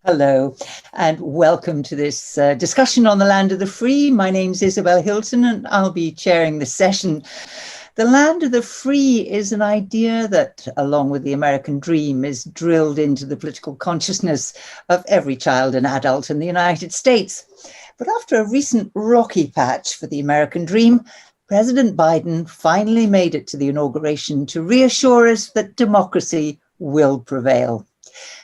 Hello, and welcome to this discussion on the land of the free. My name's Isabel Hilton, and I'll be chairing this session. The land of the free is an idea that, along with the American dream, is drilled into the political consciousness of every child and adult in the United States. But after a recent rocky patch for the American dream, President Biden finally made it to the inauguration to reassure us that democracy will prevail.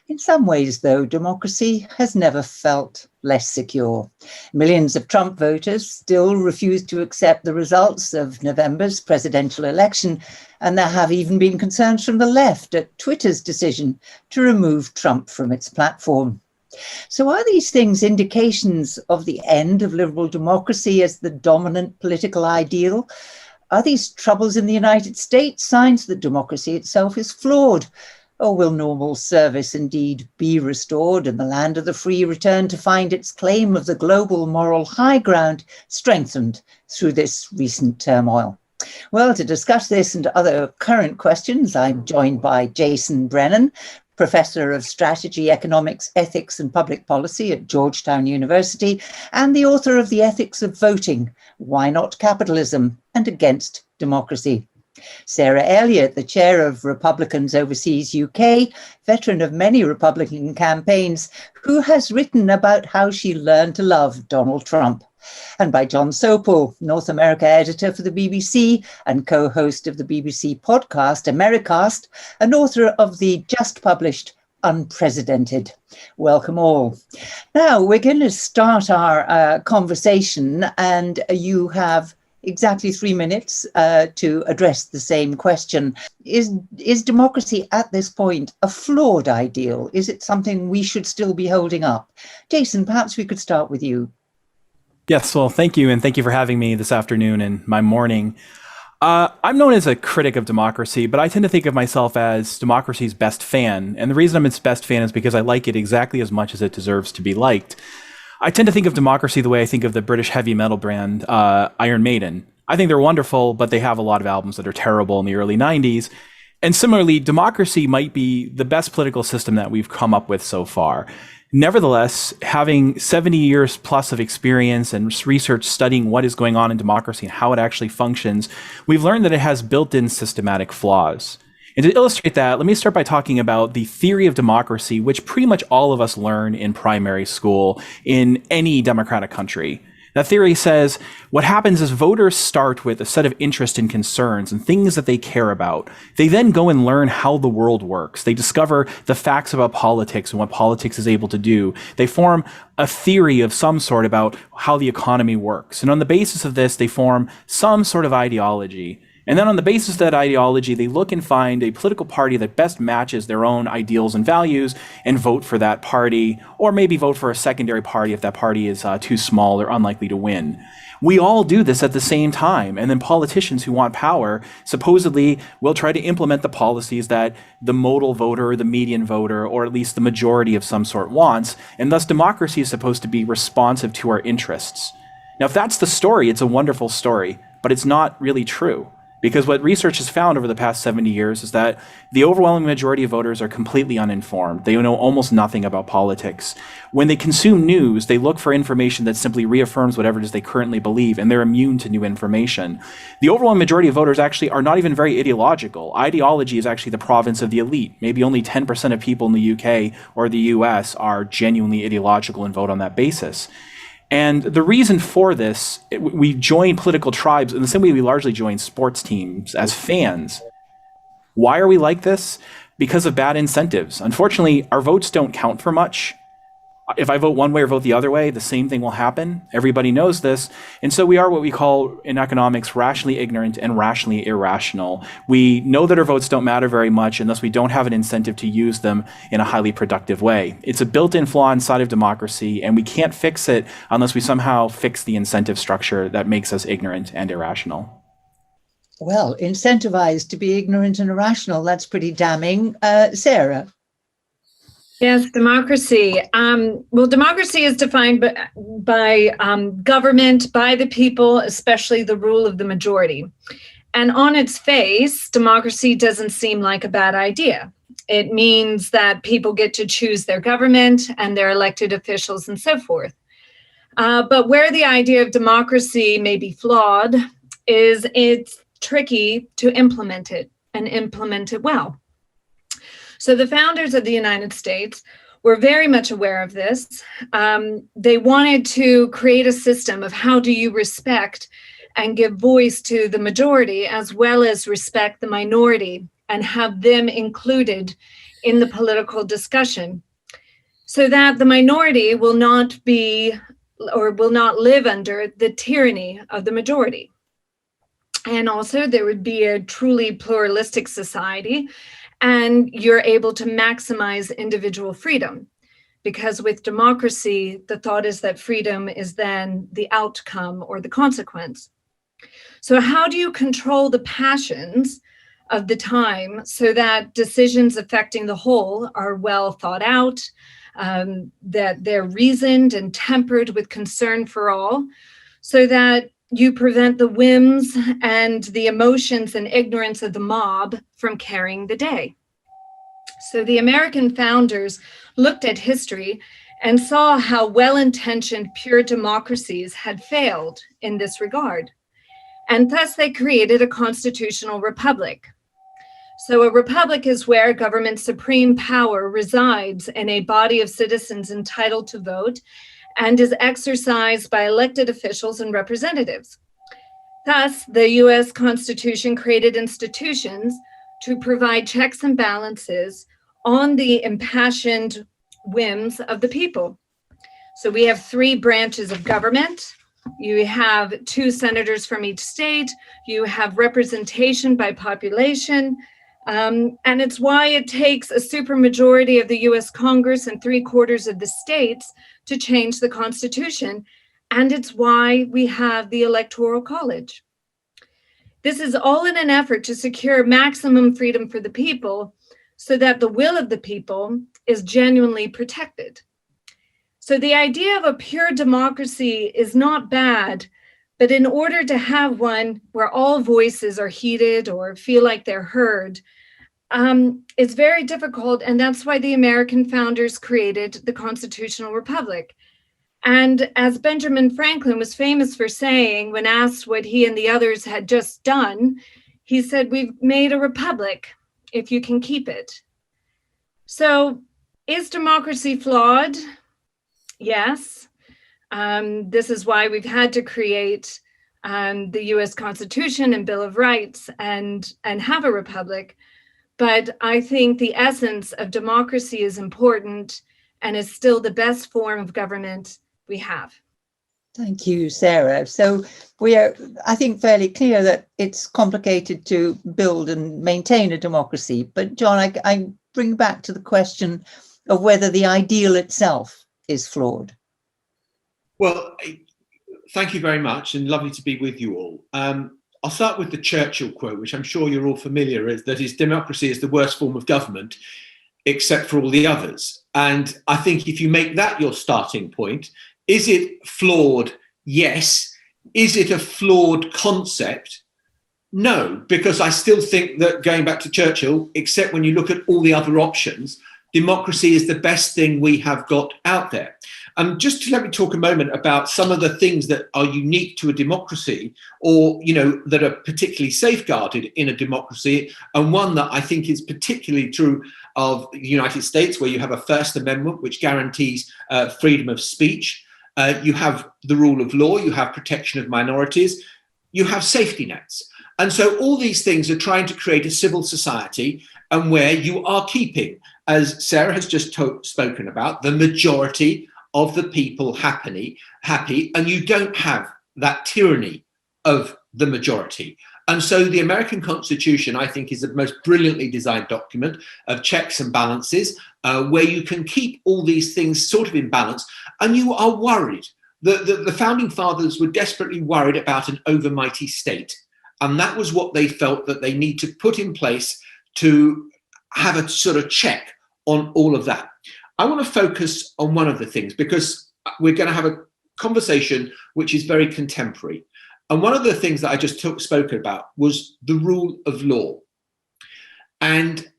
In some ways, though, democracy has never felt less secure. Millions of Trump voters still refuse to accept the results of November's presidential election, and there have even been concerns from the left at Twitter's decision to remove Trump from its platform. So are these things indications of the end of liberal democracy as the dominant political ideal? Are these troubles in the United States signs that democracy itself is flawed? Or will normal service indeed be restored and the land of the free return to find its claim of the global moral high ground strengthened through this recent turmoil? Well, to discuss this and other current questions, I'm joined by Jason Brennan, Professor of Strategy, Economics, Ethics and Public Policy at Georgetown University, and the author of The Ethics of Voting, Why Not Capitalism and Against Democracy. Sarah Elliott, the chair of Republicans Overseas UK, veteran of many Republican campaigns, who has written about how she learned to love Donald Trump. And by Jon Sopel, North America editor for the BBC and co-host of the BBC podcast Americast, and author of the just published Unprecedented. Welcome all. Now we're going to start our conversation, and you have exactly 3 minutes to address the same question. Is democracy at this point a flawed ideal? Is it something we should still be holding up? Jason, perhaps we could start with you. Yes, well, thank you. And thank you for having me this afternoon and my morning. I'm known as a critic of democracy, but I tend to think of myself as democracy's best fan. And the reason I'm its best fan is because I like it exactly as much as it deserves to be liked. I tend to think of democracy the way I think of the British heavy metal brand Iron Maiden. I think they're wonderful, but they have a lot of albums that are terrible in the early 90s. And similarly, democracy might be the best political system that we've come up with so far. Nevertheless, having 70 years plus of experience and research studying what is going on in democracy and how it actually functions, we've learned that it has built-in systematic flaws. And to illustrate that, let me start by talking about the theory of democracy, which pretty much all of us learn in primary school in any democratic country. That theory says what happens is voters start with a set of interests and concerns and things that they care about. They then go and learn how the world works. They discover the facts about politics and what politics is able to do. They form a theory of some sort about how the economy works. And on the basis of this, they form some sort of ideology. And then on the basis of that ideology, they look and find a political party that best matches their own ideals and values and vote for that party, or maybe vote for a secondary party if that party is too small or unlikely to win. We all do this at the same time. And then politicians who want power supposedly will try to implement the policies that the modal voter or the median voter, or at least the majority of some sort wants. And thus democracy is supposed to be responsive to our interests. Now, if that's the story, it's a wonderful story, but it's not really true. Because what research has found over the past 70 years is that the overwhelming majority of voters are completely uninformed. They know almost nothing about politics. When they consume news, they look for information that simply reaffirms whatever it is they currently believe, and they're immune to new information. The overwhelming majority of voters actually are not even very ideological. Ideology is actually the province of the elite. Maybe only 10% of people in the UK or the US are genuinely ideological and vote on that basis. And the reason for this, we join political tribes in the same way we largely join sports teams as fans. Why are we like this? Because of bad incentives. Unfortunately, our votes don't count for much. If I vote one way or vote the other way, the same thing will happen. Everybody knows this. And so we are what we call in economics rationally ignorant and rationally irrational. We know that our votes don't matter very much, and thus we don't have an incentive to use them in a highly productive way. It's a built-in flaw inside of democracy, and we can't fix it unless we somehow fix the incentive structure that makes us ignorant and irrational. Well, incentivized to be ignorant and irrational, that's pretty damning. Sarah? Yes, democracy. Well, democracy is defined by government, by the people, especially the rule of the majority. And on its face, democracy doesn't seem like a bad idea. It means that people get to choose their government and their elected officials and so forth. But where the idea of democracy may be flawed is it's tricky to implement it and implement it well. So the founders of the United States were very much aware of this. They wanted to create a system of how do you respect and give voice to the majority as well as respect the minority and have them included in the political discussion so that the minority will not be or will not live under the tyranny of the majority. And also there would be a truly pluralistic society, and you're able to maximize individual freedom. Because with democracy, the thought is that freedom is then the outcome or the consequence. So how do you control the passions of the time so that decisions affecting the whole are well thought out, that they're reasoned and tempered with concern for all, so that you prevent the whims and the emotions and ignorance of the mob from carrying the day? So the American founders looked at history and saw how well-intentioned pure democracies had failed in this regard. And thus they created a constitutional republic. So a republic is where government's supreme power resides in a body of citizens entitled to vote and is exercised by elected officials and representatives. Thus, the US Constitution created institutions to provide checks and balances on the impassioned whims of the people. So we have 3 branches of government. You have 2 senators from each state. You have representation by population. And it's why it takes a supermajority of the US Congress and 3/4 of the states to change the Constitution. And it's why we have the Electoral College. This is all in an effort to secure maximum freedom for the people so that the will of the people is genuinely protected. So the idea of a pure democracy is not bad, but in order to have one where all voices are heeded or feel like they're heard, it's very difficult. And that's why the American founders created the Constitutional Republic. And as Benjamin Franklin was famous for saying, when asked what he and the others had just done, he said, "We've made a republic if you can keep it." So is democracy flawed? Yes. This is why we've had to create the US Constitution and Bill of Rights and have a republic. But I think the essence of democracy is important and is still the best form of government we have. Thank you, Sarah. So we are, I think, fairly clear that it's complicated to build and maintain a democracy. But Jon, I bring back to the question of whether the ideal itself is flawed. Well, thank you very much, and lovely to be with you all. I'll start with the Churchill quote, which I'm sure you're all familiar with, that is, democracy is the worst form of government, except for all the others. And I think if you make that your starting point, is it flawed? Yes. Is it a flawed concept? No, because I still think that, going back to Churchill, except when you look at all the other options, democracy is the best thing we have got out there. Just to let me talk a moment about some of the things that are unique to a democracy, or, you know, that are particularly safeguarded in a democracy. And one that I think is particularly true of the United States, where you have a First Amendment, which guarantees freedom of speech. You have the rule of law, you have protection of minorities, you have safety nets. And so all these things are trying to create a civil society, and where you are keeping, as Sarah has just spoken about, the majority of the people happy, and you don't have that tyranny of the majority. And so the American Constitution, I think, is the most brilliantly designed document of checks and balances, where you can keep all these things sort of in balance. And you are worried. The founding fathers were desperately worried about an overmighty state. And that was what they felt that they need to put in place to have a sort of check on all of that. I want to focus on one of the things, because we're going to have a conversation which is very contemporary. And one of the things that I just spoke about was the rule of law. And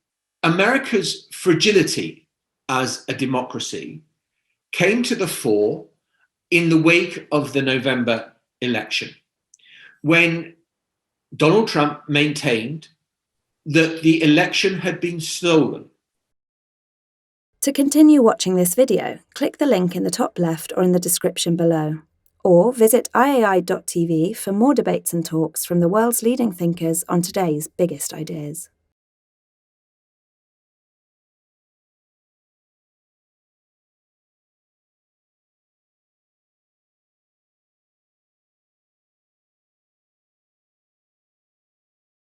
America's fragility as a democracy came to the fore in the wake of the November election, when Donald Trump maintained that the election had been stolen. To continue watching this video, click the link in the top left or in the description below, or visit iai.tv for more debates and talks from the world's leading thinkers on today's biggest ideas.